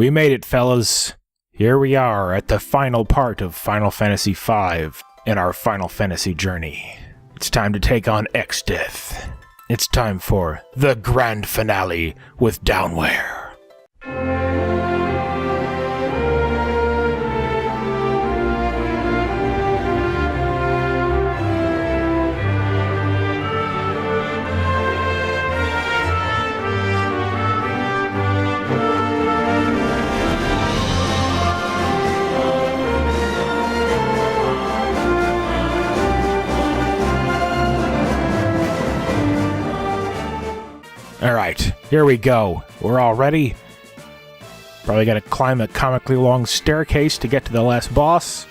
We made it, fellas. Here we are at the final part of Final Fantasy V in our Final Fantasy journey. It's time to take on Exdeath. It's time for the grand finale with Downwhere. Alright, here we go. We're all ready. Probably gotta climb a comically long staircase to get to the last boss.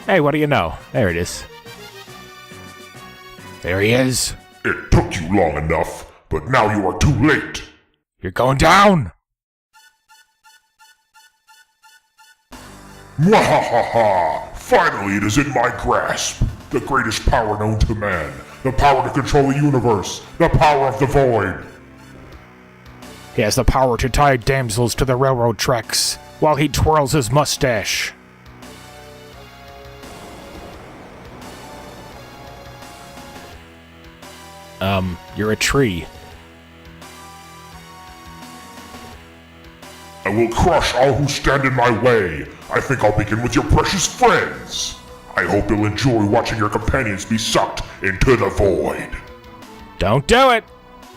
Hey, what do you know? There it is. There he is. It took you long enough, but now you are too late. You're going down! Mwahaha! Finally, it is in my grasp. The greatest power known to man. The power to control the universe. The power of the void. He has the power to tie damsels to the railroad tracks while he twirls his mustache. You're a tree. I will crush all who stand in my way. I think I'll begin with your precious friends. I hope you'll enjoy watching your companions be sucked into the void. Don't do it!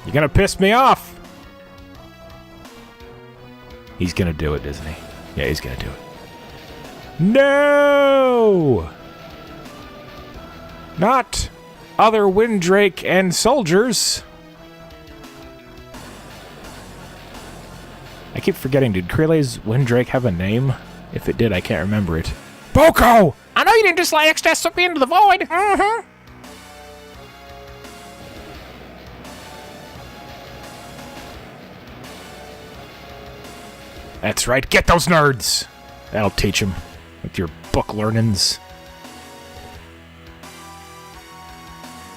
You're gonna piss me off! He's gonna do it, isn't he? Yeah, he's gonna do it. No! Not other Windrake and soldiers. I keep forgetting, did Krele's Windrake have a name? If it did, I can't remember it. Boko! I know you didn't just let Exdeath suck me into the void! Mm-hmm. That's right, get those nerds! That'll teach them, with your book learnings.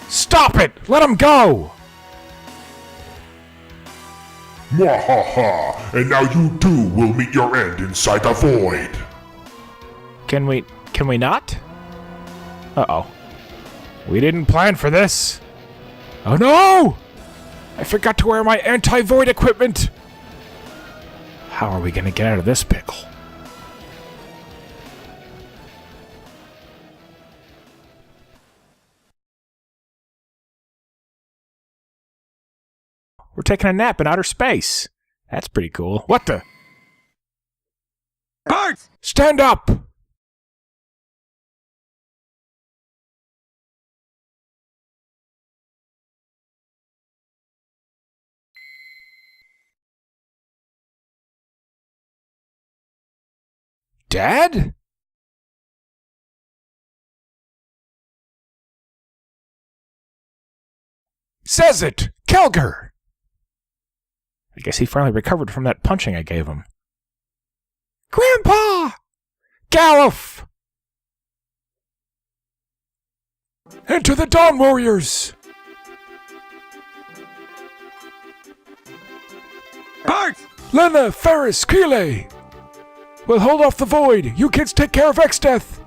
Stop it! Let him go! Mwahaha! And now you too will meet your end inside the void. Can we not? Uh-oh. We didn't plan for this. Oh no! I forgot to wear my anti-void equipment! How are we gonna get out of this pickle? We're taking a nap in outer space. That's pretty cool. What the? Bart! Stand up! Dad? Says it! Kelger! I guess he finally recovered from that punching I gave him. Grandpa! Galluf! Enter the Dawn Warriors! Bart! Lena, Ferris, Keeley! We'll hold off the void. You kids take care of Exdeath.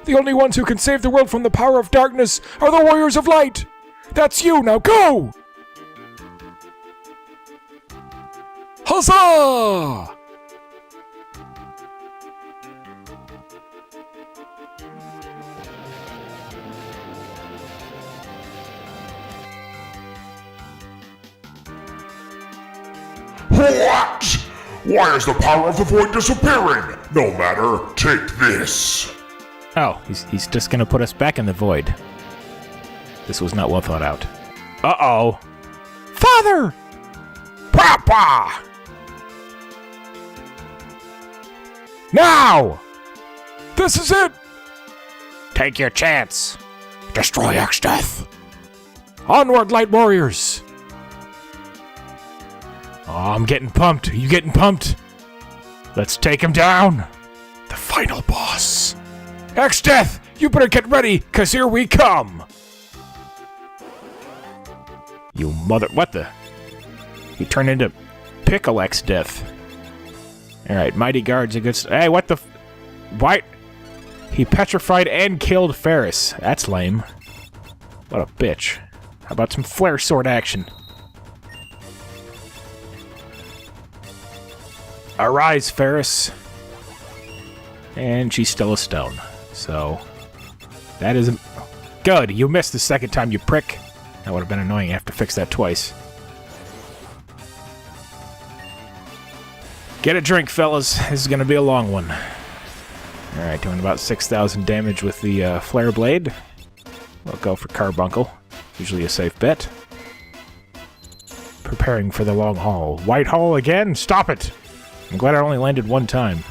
The only ones who can save the world from the power of darkness are the Warriors of Light. That's you, now go! Huzzah! What? Why is the power of the void disappearing? No matter, take this. Oh, he's just gonna put us back in the void. This was not well thought out. Uh-oh. Father! Papa! Now! This is it! Take your chance. Destroy Exdeath. Onward, Light Warriors! Oh, I'm getting pumped. Are you getting pumped? Let's take him down. The final boss. Exdeath, you better get ready, 'cause here we come. You mother... What the? He turned into Pickle Exdeath. Alright, Mighty Guard's a good... Hey, what the... Why... He petrified and killed Ferris. That's lame. What a bitch. How about some flare sword action? Arise, Ferris. And she's still a stone. So... That isn't... Good, you missed the second time, you prick. That would have been annoying. I have to fix that twice. Get a drink, fellas. This is going to be a long one. Alright, doing about 6,000 damage with the Flare Blade. We'll go for Carbuncle. Usually a safe bet. Preparing for the long haul. White Hole again? Stop it! I'm glad I only landed one time.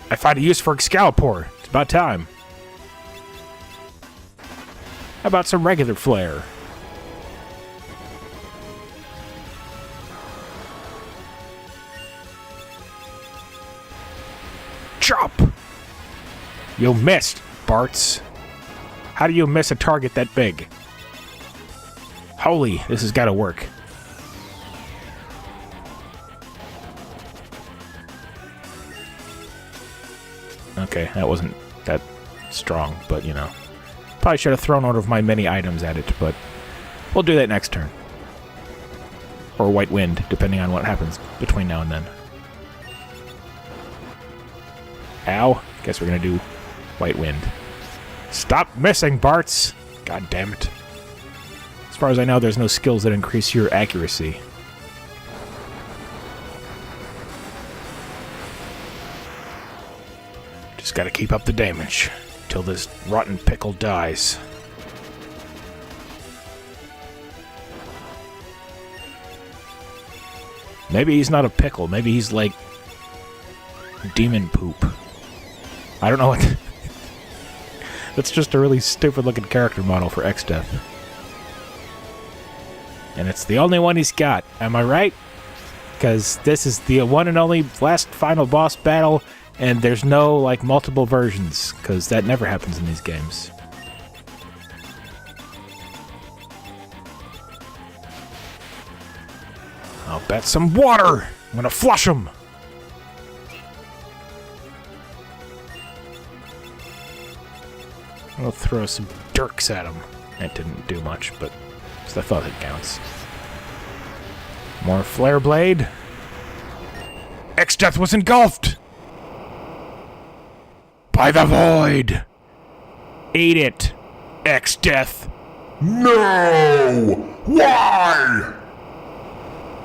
I find a use for Excalibur. It's about time. How about some regular flare? Chop! You missed, Bartz. How do you miss a target that big? Holy, this has got to work. Okay, that wasn't that strong, but you know. Probably should have thrown one of my many items at it, but we'll do that next turn. Or White Wind, depending on what happens between now and then. Ow. Guess we're gonna do White Wind. Stop missing, Bartz! God damn it. As far as I know, there's no skills that increase your accuracy. Just gotta keep up the damage till this rotten pickle dies. Maybe he's not a pickle. Maybe he's like demon poop. I don't know what... That's just a really stupid-looking character model for Exdeath. And it's the only one he's got. Am I right? Because this is the one and only last final boss battle, and there's no, like, multiple versions, because that never happens in these games. I'll bet some water! I'm gonna flush him! I'll throw some dirks at him. That didn't do much, but I thought it counts. More Flare Blade. Exdeath was engulfed! By the void! Eat it, Exdeath! No! Why?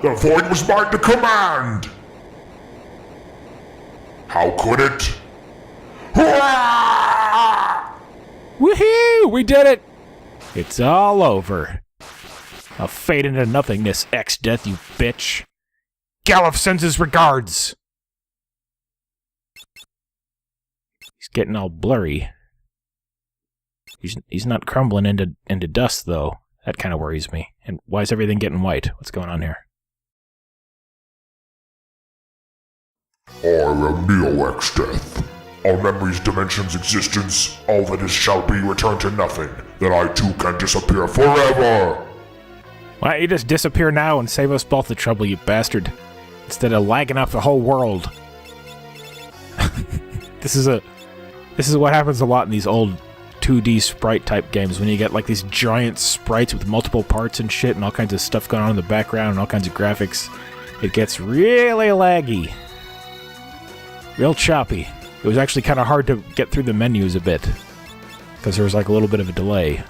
The void was mine to command! How could it? Woohoo! We did it! It's all over. I'll fade into nothingness, Exdeath, you bitch. Galuf sends his regards! He's getting all blurry. He's not crumbling into dust, though. That kind of worries me. And why is everything getting white? What's going on here? I am Neo Exdeath. All memories, dimensions, existence, all that is shall be returned to nothing. Then I too can disappear forever! Why don't you just disappear now and save us both the trouble, you bastard? Instead of lagging off the whole world. This is what happens a lot in these old 2D sprite type games when you get like these giant sprites with multiple parts and shit and all kinds of stuff going on in the background and all kinds of graphics. It gets really laggy. Real choppy. It was actually kind of hard to get through the menus a bit because there was like a little bit of a delay.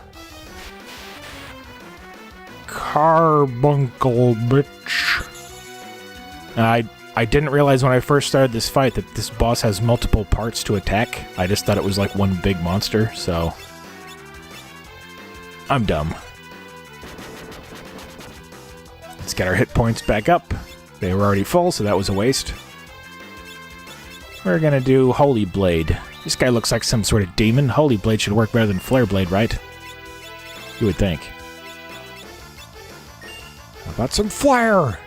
Carbuncle, bitch. I didn't realize when I first started this fight that this boss has multiple parts to attack. I just thought it was like one big monster, so... I'm dumb. Let's get our hit points back up. They were already full, so that was a waste. We're gonna do Holy Blade. This guy looks like some sort of demon. Holy Blade should work better than Flare Blade, right? You would think. How about some flare?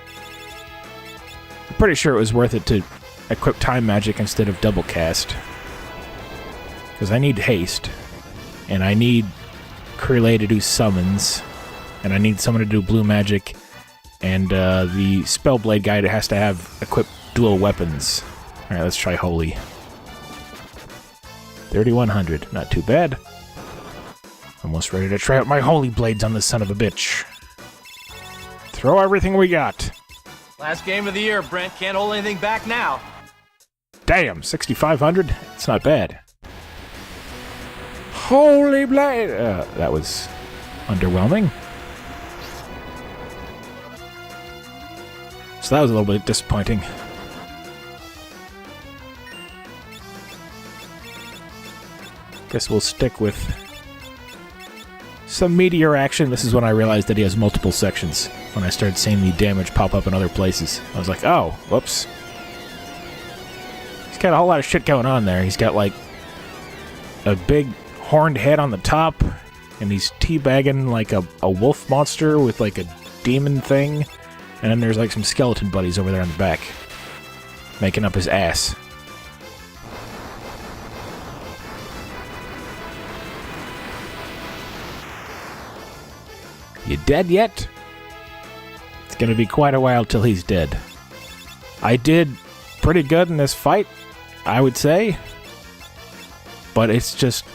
I'm pretty sure it was worth it to equip Time Magic instead of Double Cast. Because I need haste. And I need Crelay to do summons, and I need someone to do blue magic, and the Spellblade guy has to have equipped dual weapons. Alright, let's try Holy. 3,100, not too bad. Almost ready to try out my Holy Blades on this son of a bitch. Throw everything we got. Last game of the year, Brent. Can't hold anything back now. Damn, 6,500? It's not bad. Holy Blade! That was underwhelming. So that was a little bit disappointing. Guess we'll stick with some meteor action. This is when I realized that he has multiple sections. When I started seeing the damage pop up in other places. I was like, oh, whoops. He's got a whole lot of shit going on there. He's got, like, a big horned head on the top, and he's teabagging like a wolf monster with, like, a demon thing. And then there's, like, some skeleton buddies over there in the back. Making up his ass. You dead yet? It's gonna be quite a while till he's dead. I did pretty good in this fight, I would say. But it's just...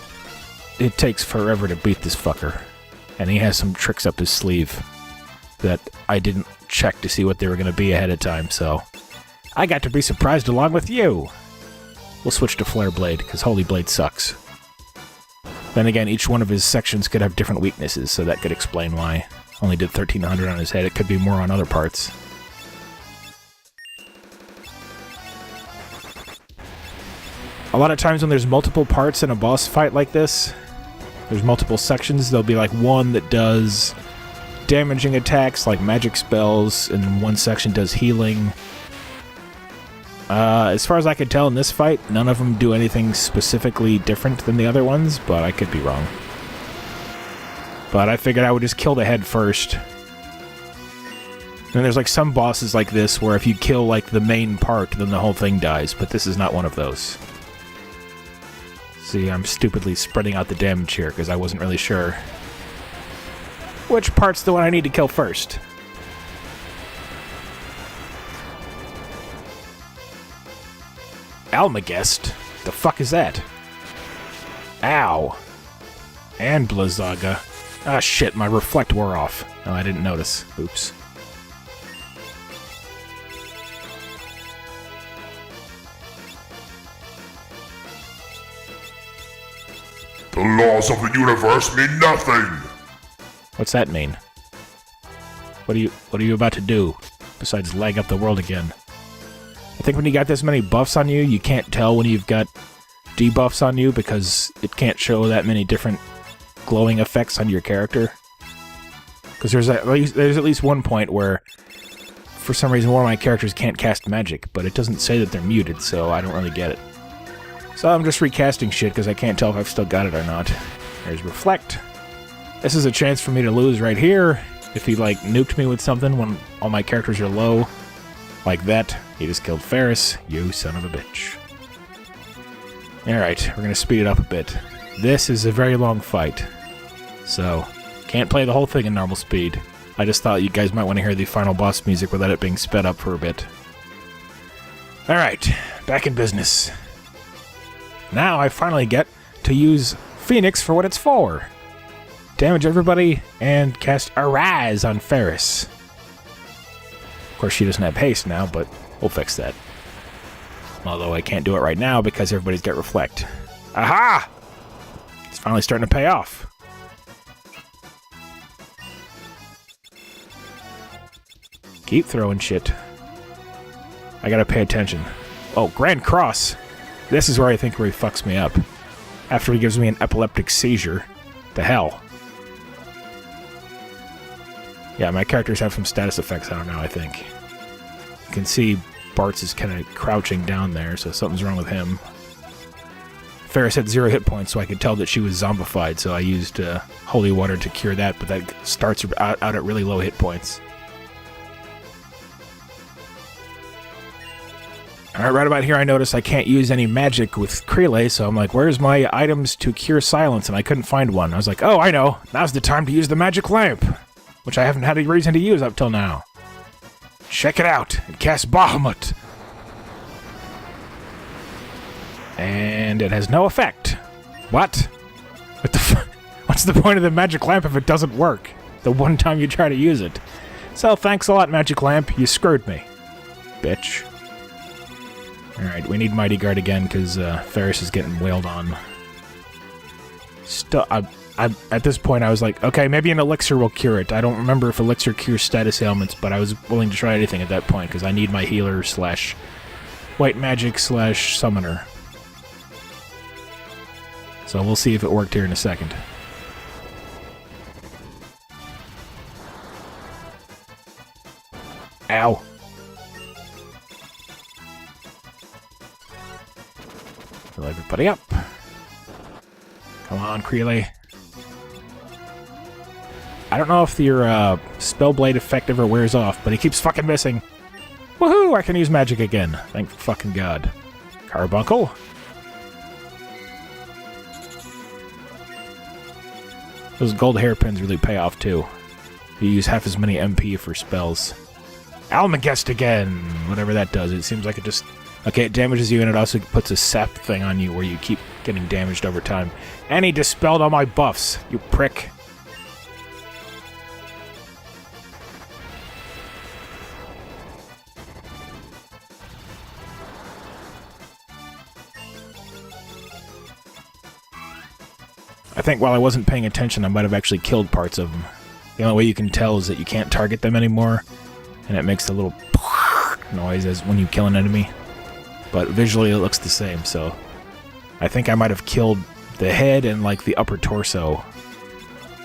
it takes forever to beat this fucker. And he has some tricks up his sleeve that I didn't check to see what they were gonna be ahead of time, so... I got to be surprised along with you! We'll switch to Flare Blade, because Holy Blade sucks. Then again, each one of his sections could have different weaknesses, so that could explain why. Only did 1,300 on his head. It could be more on other parts. A lot of times when there's multiple parts in a boss fight like this, there's multiple sections, there'll be like one that does damaging attacks, like magic spells, and one section does healing. As far as I could tell in this fight, none of them do anything specifically different than the other ones, but I could be wrong. But I figured I would just kill the head first. And there's like some bosses like this where if you kill like the main part, then the whole thing dies, but this is not one of those. See, I'm stupidly spreading out the damage here because I wasn't really sure which part's the one I need to kill first. Almagest? The fuck is that? Ow. And Blizzaga. Ah shit, my reflect wore off. Oh, I didn't notice. Oops. The laws of the universe mean nothing! What's that mean? What are you about to do? Besides lag up the world again? I think when you got this many buffs on you, you can't tell when you've got debuffs on you because it can't show that many different glowing effects on your character. Because there's at least one point where, for some reason, one of my characters can't cast magic, but it doesn't say that they're muted, so I don't really get it. So I'm just recasting shit because I can't tell if I've still got it or not. There's Reflect. This is a chance for me to lose right here. If he, like, nuked me with something when all my characters are low, like that. He just killed Ferris, you son of a bitch. Alright, we're gonna speed it up a bit. This is a very long fight, so can't play the whole thing in normal speed. I just thought you guys might want to hear the final boss music without it being sped up for a bit. Alright, back in business. Now I finally get to use Phoenix for what it's for. Damage everybody and cast Arise on Ferris. Of course, she doesn't have haste now, but we'll fix that. Although I can't do it right now because everybody's got Reflect. Aha! It's finally starting to pay off. Keep throwing shit. I gotta pay attention. Oh, Grand Cross! This is where I think where he fucks me up. After he gives me an epileptic seizure. The hell? Yeah, my characters have some status effects on them now, I think. You can see Bart's is kind of crouching down there, so something's wrong with him. Ferris had 0 hit points, so I could tell that she was zombified, so I used holy water to cure that, but that starts out at really low hit points. Alright, right about here I noticed I can't use any magic with Crele, so I'm like, where's my items to cure silence? And I couldn't find one. I was like, oh, I know. Now's the time to use the magic lamp, which I haven't had a reason to use up till now. Check it out. It casts Bahamut. And it has no effect. What? What the What's the point of the magic lamp if it doesn't work? The one time you try to use it. So thanks a lot, magic lamp. You screwed me. Bitch. Alright, we need Mighty Guard again, because Ferris is getting wailed on. At this point, I was like, okay, maybe an elixir will cure it. I don't remember if elixir cures status ailments, but I was willing to try anything at that point, because I need my healer / white magic / summoner. So we'll see if it worked here in a second. Ow. Fill everybody up. Come on, Crele. I don't know if your Spellblade effect ever wears off, but he keeps fucking missing. Woohoo! I can use magic again. Thank fucking God. Carbuncle. Those gold hairpins really pay off, too. You use half as many MP for spells. Almagest again! Whatever that does. It seems like it just... Okay, it damages you, and it also puts a sap thing on you where you keep getting damaged over time. And he dispelled all my buffs, you prick. I think while I wasn't paying attention, I might have actually killed parts of them. The only way you can tell is that you can't target them anymore, and it makes a little noise as when you kill an enemy. But visually it looks the same, so I think I might have killed the head and like the upper torso.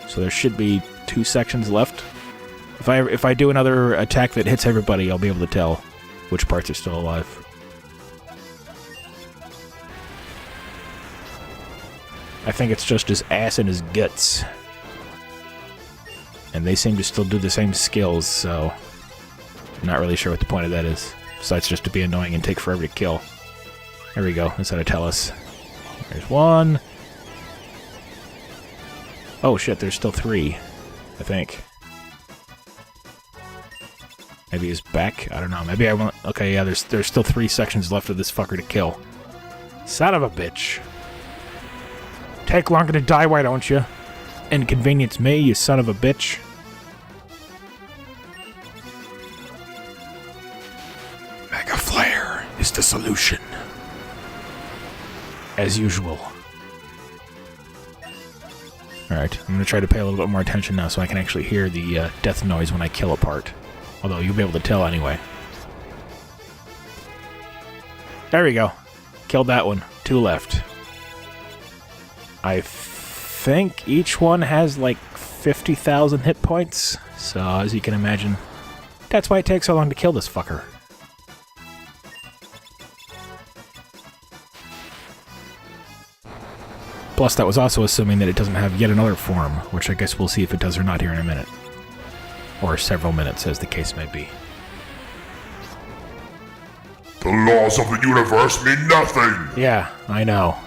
So there should be 2 sections left. If I do another attack that hits everybody, I'll be able to tell which parts are still alive. I think it's just his ass and his guts. And they seem to still do the same skills, so I'm not really sure what the point of that is. Besides just to be annoying and take forever to kill. There we go, instead of tell us. There's 1. Oh shit, there's still 3, I think. Maybe he's back? I don't know, maybe I won't... Okay, yeah, there's still 3 sections left of this fucker to kill. Son of a bitch. Take longer to die, why don't you? Inconvenience me, you son of a bitch. Mega Flare is the solution. As usual. Alright, I'm gonna try to pay a little bit more attention now so I can actually hear the death noise when I kill a part. Although you'll be able to tell anyway. There we go. Killed that one. 2 left. I think each one has like 50,000 hit points. So, as you can imagine, that's why it takes so long to kill this fucker. Plus, that was also assuming that it doesn't have yet another form, which I guess we'll see if it does or not here in a minute. Or several minutes, as the case may be. The laws of the universe mean nothing! Yeah, I know.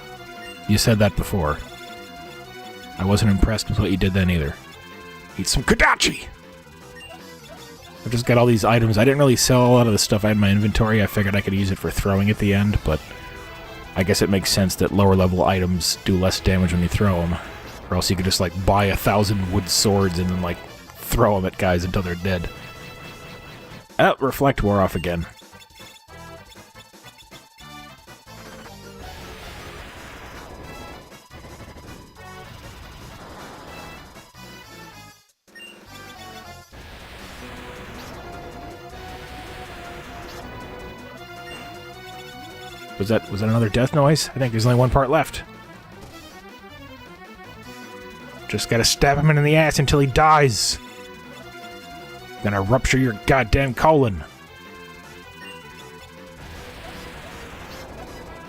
You said that before. I wasn't impressed with what you did then either. Eat some Kodachi! I've just got all these items. I didn't really sell a lot of the stuff I had in my inventory. I figured I could use it for throwing at the end, but I guess it makes sense that lower level items do less damage when you throw them. Or else you could just like buy 1,000 wood swords and then like throw them at guys until they're dead. Oh, Reflect wore off again. Was that another death noise? I think there's only 1 part left. Just gotta stab him in the ass until he dies. Then I rupture your goddamn colon.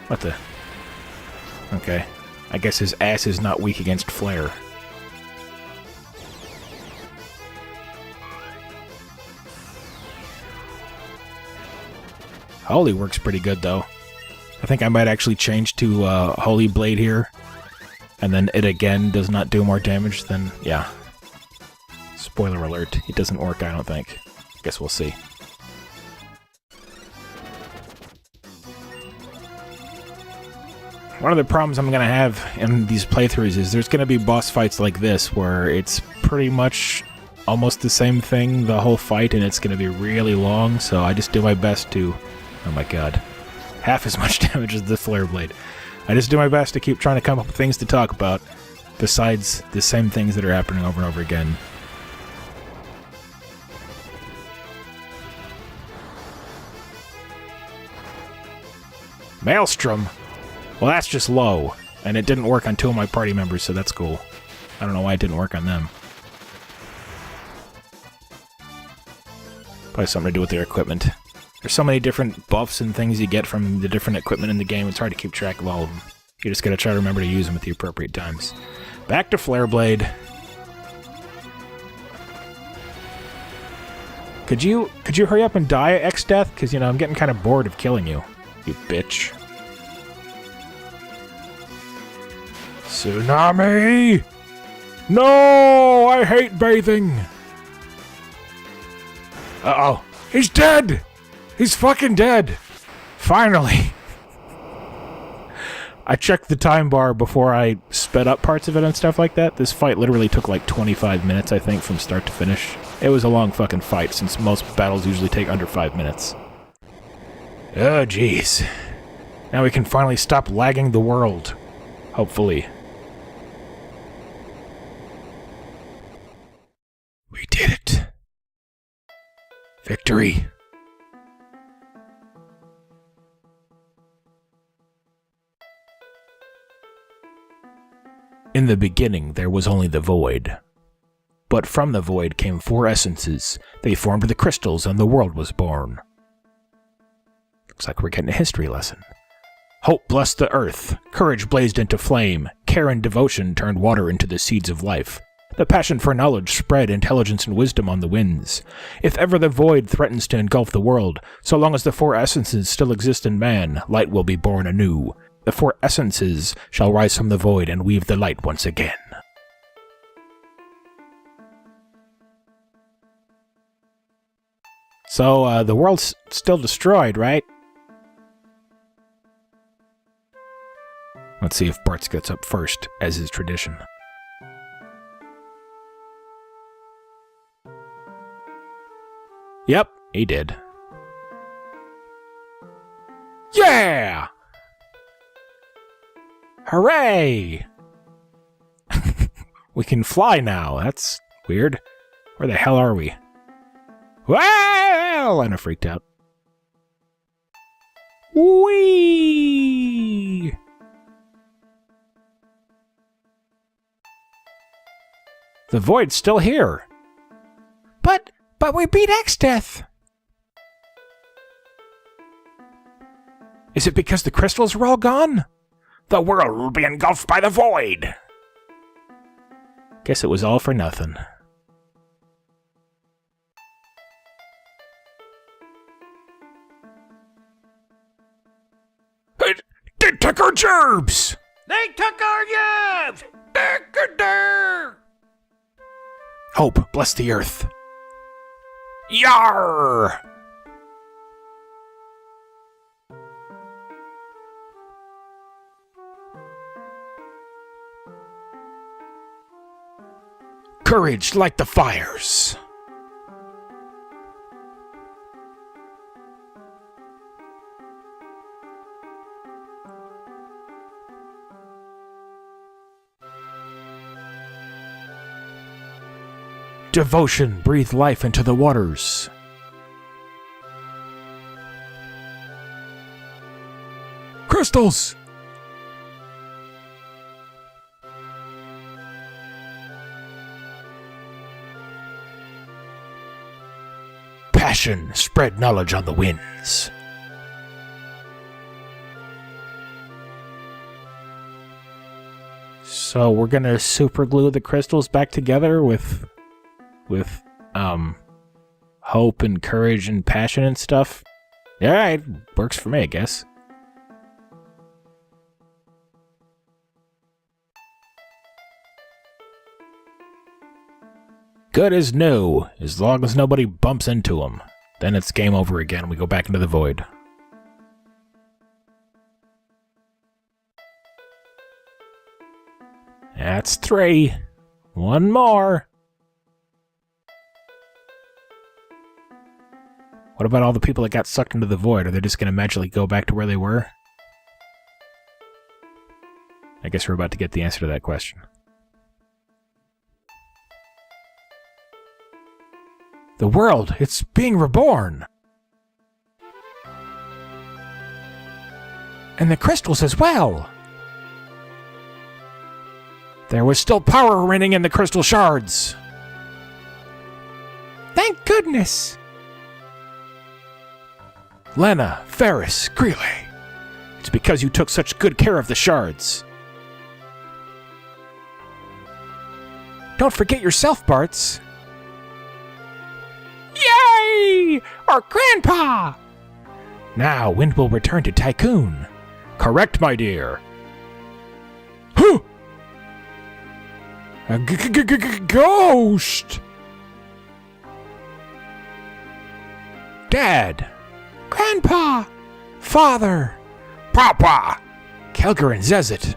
What the? Okay. I guess his ass is not weak against flare. Holy works pretty good, though. I think I might actually change to Holy Blade here. And then it again does not do more damage, then yeah. Spoiler alert, it doesn't work, I don't think. Guess we'll see. One of the problems I'm going to have in these playthroughs is there's going to be boss fights like this where it's pretty much almost the same thing the whole fight and it's going to be really long, so I just do my best to... Oh my god. Half as much damage as the Flare Blade. I just do my best to keep trying to come up with things to talk about besides the same things that are happening over and over again. Maelstrom! Well, that's just low, and it didn't work on 2 of my party members, so that's cool. I don't know why it didn't work on them. Probably something to do with their equipment. There's so many different buffs and things you get from the different equipment in the game, it's hard to keep track of all of them. You just gotta try to remember to use them at the appropriate times. Back to Flare Blade. Could you hurry up and die, Exdeath? Because, you know, I'm getting kind of bored of killing you, you bitch. Tsunami! No! I hate bathing! Uh-oh. He's dead! He's fucking dead! Finally! I checked the time bar before I sped up parts of it and stuff like that. This fight literally took like 25 minutes, I think, from start to finish. It was a long fucking fight, since most battles usually take under 5 minutes. Oh, jeez. Now we can finally stop lagging the world. Hopefully. We did it. Victory. In the beginning, there was only the void. But from the void came 4 essences. They formed the crystals and the world was born. Looks like we're getting a history lesson. Hope blessed the earth. Courage blazed into flame. Care and devotion turned water into the seeds of life. The passion for knowledge spread intelligence and wisdom on the winds. If ever the void threatens to engulf the world, so long as the 4 essences still exist in man, light will be born anew. The 4 essences shall rise from the void and weave the light once again. So, the world's still destroyed, right? Let's see if Bartz gets up first, as is tradition. Yep, he did. Yeah! Hooray! We can fly now. That's weird. Where the hell are we? Well, and I freaked out. Whee! The void's still here. But we beat Exdeath! Is it because the crystals were all gone? The world will be engulfed by the void! Guess it was all for nothing. They took our gerbs! They took our gerbs! Hope, bless the earth. Yar! Courage, light the fires. Devotion, breathe life into the waters. Crystals! Passion, spread knowledge on the winds. So we're gonna super glue the crystals back together with hope and courage and passion and stuff. Alright, works for me, I guess. Good as new, as long as nobody bumps into him. Then it's game over again, we go back into the void. That's 3. One more. What about all the people that got sucked into the void? Are they just going to magically go back to where they were? I guess we're about to get the answer to that question. The world, it's being reborn! And the crystals as well! There was still power remaining in the crystal shards! Thank goodness! Lena, Ferris, Greeley. It's because you took such good care of the shards. Don't forget yourself, Bartz. Yay! Our grandpa! Now, Wind will return to Tycoon. Correct, my dear. Huh! A ghost! Dad! Grandpa! Father! Papa! Kelger and Zezit.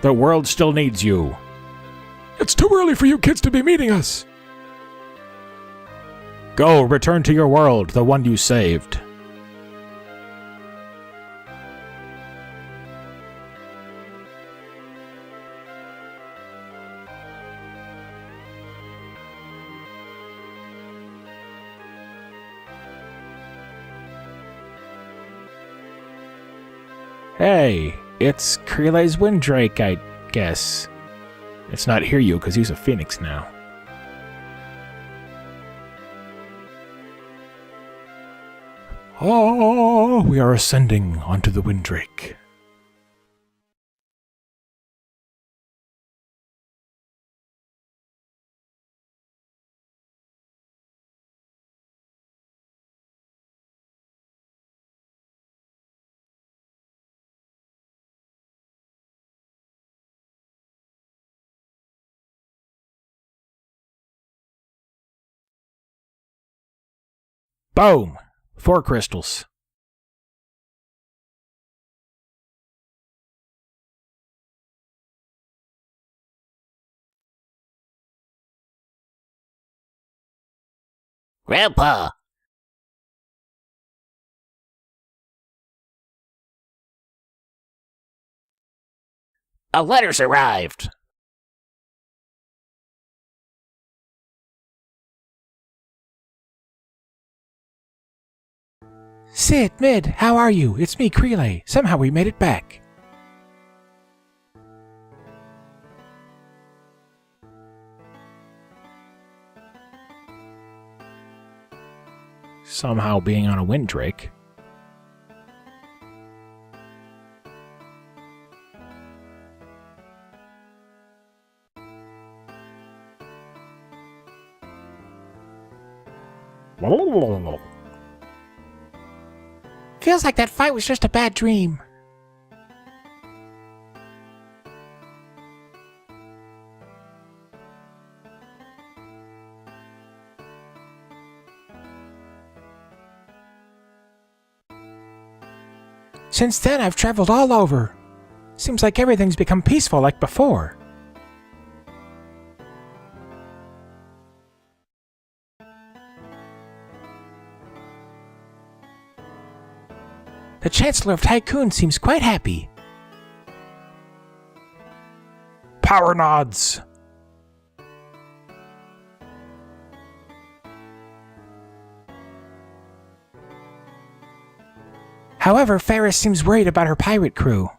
The world still needs you. It's too early for you kids to be meeting us. Go, return to your world, the one you saved. Hey, it's Creelay's Windrake, I guess. It's not Hiryu, because he's a phoenix now. Oh, we are ascending onto the Windrake. Boom! 4 crystals. Grandpa! A letter's arrived! Sid, Mid, how are you? It's me, Creelay. Somehow we made it back. Somehow being on a Windrake. Feels like that fight was just a bad dream. Since then, I've traveled all over. Seems like everything's become peaceful like before. The Chancellor of Tycoon seems quite happy. Power nods. However, Ferris seems worried about her pirate crew.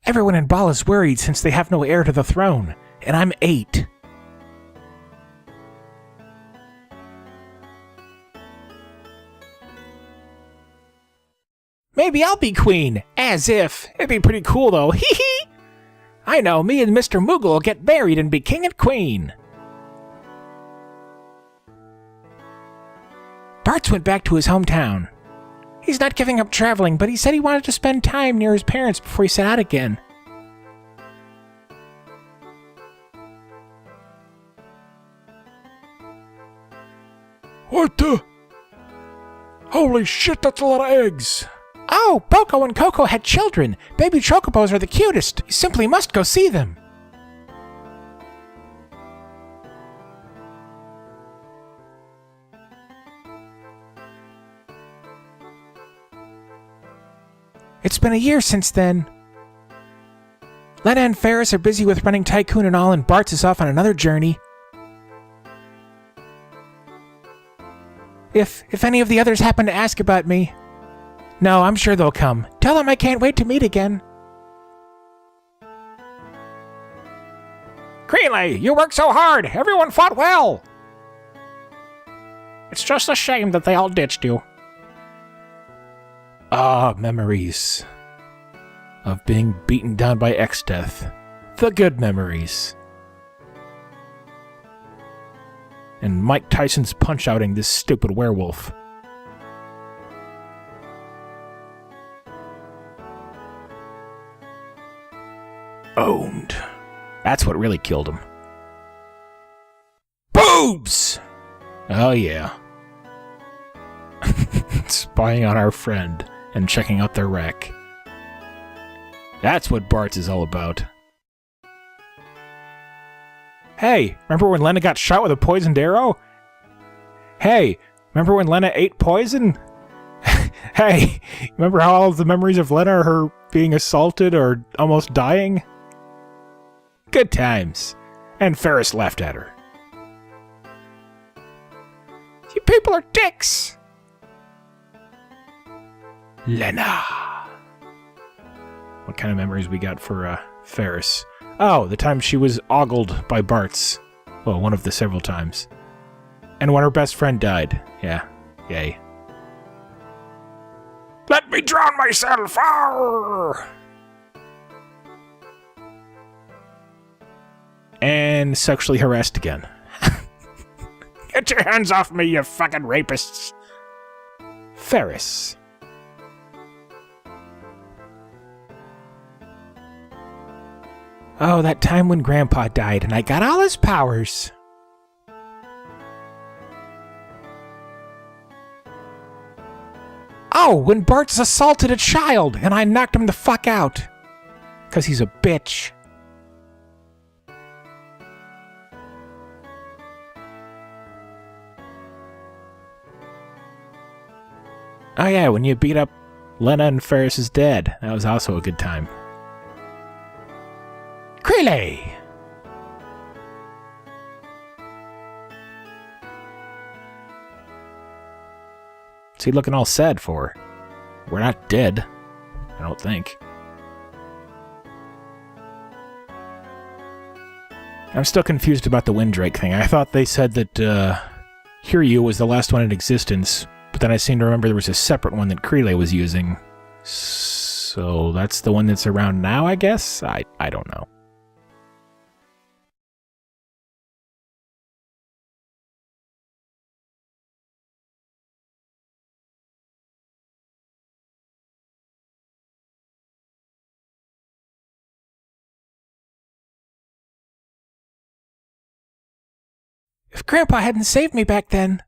Everyone in Ball is worried since they have no heir to the throne, and I'm 8. Maybe I'll be queen. As if. It'd be pretty cool, though. Hee hee! I know, me and Mr. Moogle will get married and be king and queen. Bartz went back to his hometown. He's not giving up traveling, but he said he wanted to spend time near his parents before he set out again. What the? Holy shit, that's a lot of eggs! Oh, Boko and Coco had children. Baby chocobos are the cutest. You simply must go see them. It's been a year since then. Lena and Ferris are busy with running Tycoon and all, and Bartz is off on another journey. If any of the others happen to ask about me... No, I'm sure they'll come. Tell them I can't wait to meet again. Creeley, you worked so hard! Everyone fought well! It's just a shame that they all ditched you. Ah, memories of being beaten down by Exdeath. The good memories. And Mike Tyson's punch-outing this stupid werewolf. Owned. That's what really killed him. Boobs! Oh yeah. Spying on our friend and checking out their wreck. That's what Bartz is all about. Hey, remember when Lena got shot with a poisoned arrow? Hey, remember when Lena ate poison? Hey, remember how all of the memories of Lena are her being assaulted or almost dying? Good times. And Ferris laughed at her. You people are dicks! Lena. What kind of memories we got for Ferris? Oh, the time she was ogled by Bartz. Well, one of the several times. And when her best friend died. Yeah. Yay. Let me drown myself! Arr! And sexually harassed again. Get your hands off me, you fucking rapists! Ferris. Oh, that time when Grandpa died and I got all his powers. Oh, when Bartz assaulted a child and I knocked him the fuck out. 'Cause he's a bitch. Oh yeah, when you beat up Lena and Ferris's dad. That was also a good time. Creeley! What's he looking all sad for? We're not dead. I don't think. I'm still confused about the Windrake thing. I thought they said that Hiryu was the last one in existence, but then I seem to remember there was a separate one that Creeley was using. So that's the one that's around now, I guess? I don't know. If Grandpa hadn't saved me back then...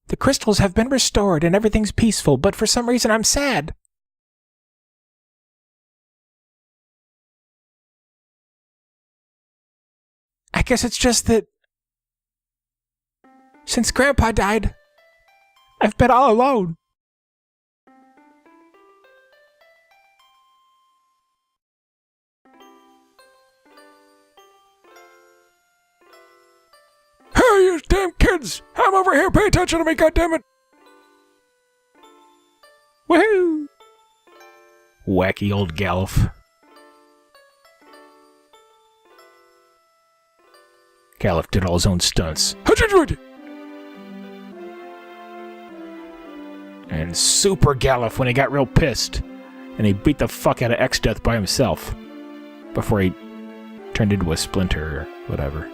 The crystals have been restored and everything's peaceful, but for some reason I'm sad. I guess it's just that... Since Grandpa died, I've been all alone. Hey, you damn kids! I'm over here, pay attention to me, goddammit! Woohoo! Wacky old Galuf. Galuf did all his own stunts. And Super Galuf when he got real pissed. And he beat the fuck out of Exdeath by himself. Before he turned into a splinter or whatever.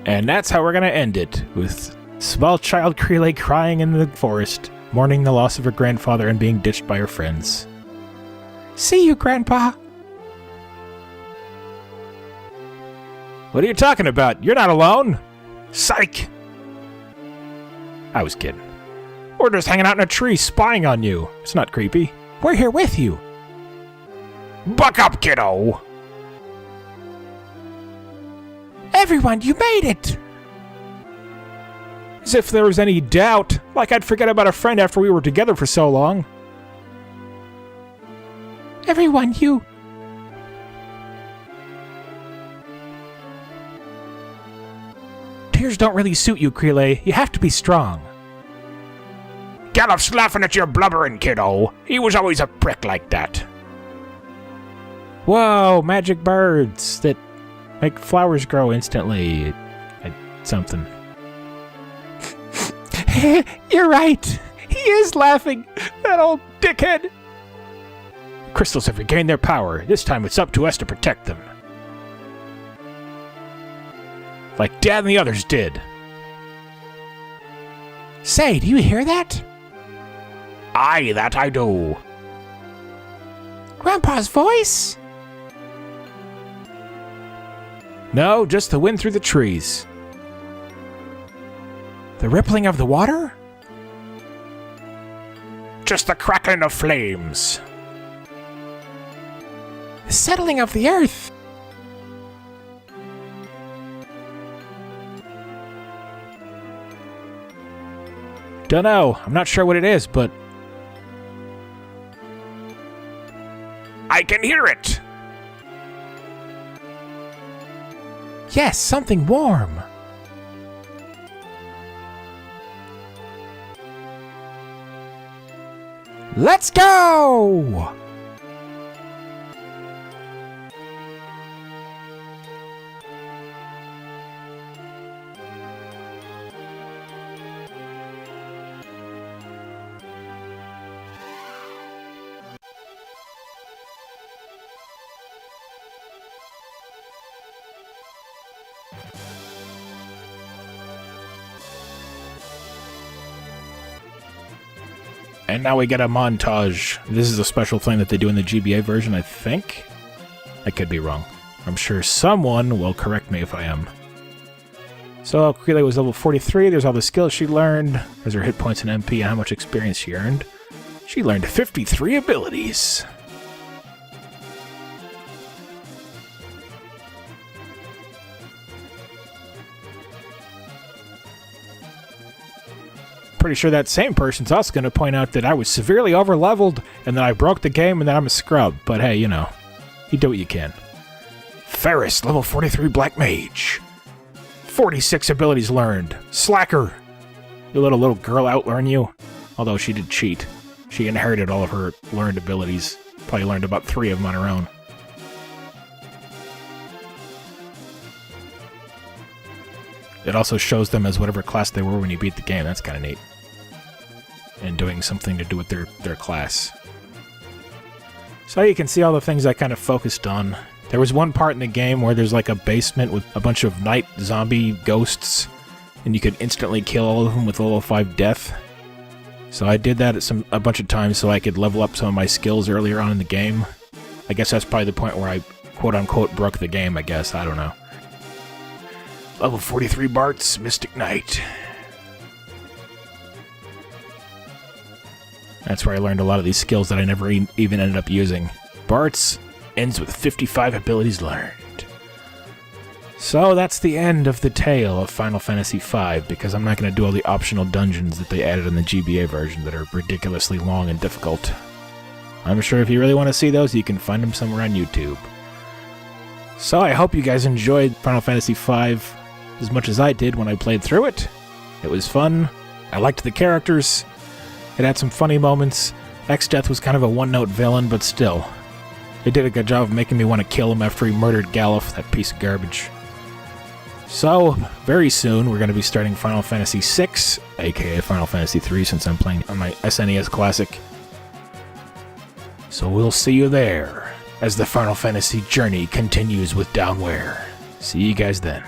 And that's how we're gonna end it, with small child Crele crying in the forest, mourning the loss of her grandfather and being ditched by her friends. See you, Grandpa! What are you talking about? You're not alone! Psych! I was kidding. We're just hanging out in a tree spying on you. It's not creepy. We're here with you. Buck up, kiddo! Everyone, you made it! As if there was any doubt. Like I'd forget about a friend after we were together for so long. Everyone, you... Tears don't really suit you, Crele. You have to be strong. Galuf's laughing at your blubbering, kiddo. He was always a prick like that. Whoa, magic birds that make flowers grow instantly. Something. You're right. He is laughing. That old dickhead. Crystals have regained their power. This time it's up to us to protect them. Like Dad and the others did. Say, do you hear that? Aye, that I do. Grandpa's voice? No, just the wind through the trees. The rippling of the water? Just the crackling of flames. The settling of the earth. Dunno, I'm not sure what it is, but... I can hear it! Yes, something warm. Let's go! And now we get a montage. This is a special thing that they do in the GBA version, I think? I could be wrong. I'm sure someone will correct me if I am. So, Crele was level 43. There's all the skills she learned. There's her hit points and MP and how much experience she earned. She learned 53 abilities. Pretty sure that same person's also going to point out that I was severely overleveled and that I broke the game and that I'm a scrub. But hey, you know, you do what you can. Ferris, level 43 Black Mage. 46 abilities learned. Slacker. You let a little girl outlearn you. Although she did cheat. She inherited all of her learned abilities. Probably learned about 3 of them on her own. It also shows them as whatever class they were when you beat the game. That's kind of neat. And doing something to do with their class. So you can see all the things I kind of focused on. There was one part in the game where there's like a basement with a bunch of night zombie ghosts, and you could instantly kill all of them with level 5 death. So I did that a bunch of times so I could level up some of my skills earlier on in the game. I guess that's probably the point where I quote-unquote broke the game, I guess. I don't know. Level 43 Bart's Mystic Knight. That's where I learned a lot of these skills that I never even ended up using. Bart's ends with 55 abilities learned. So that's the end of the tale of Final Fantasy V, because I'm not going to do all the optional dungeons that they added in the GBA version that are ridiculously long and difficult. I'm sure if you really want to see those, you can find them somewhere on YouTube. So I hope you guys enjoyed Final Fantasy V as much as I did when I played through it. It was fun. I liked the characters. It had some funny moments. Exdeath was kind of a one-note villain, but still. It did a good job of making me want to kill him after he murdered Galuf, that piece of garbage. So, very soon, we're going to be starting Final Fantasy VI, aka Final Fantasy III, since I'm playing on my SNES Classic. So we'll see you there, as the Final Fantasy journey continues with Downwhere. See you guys then.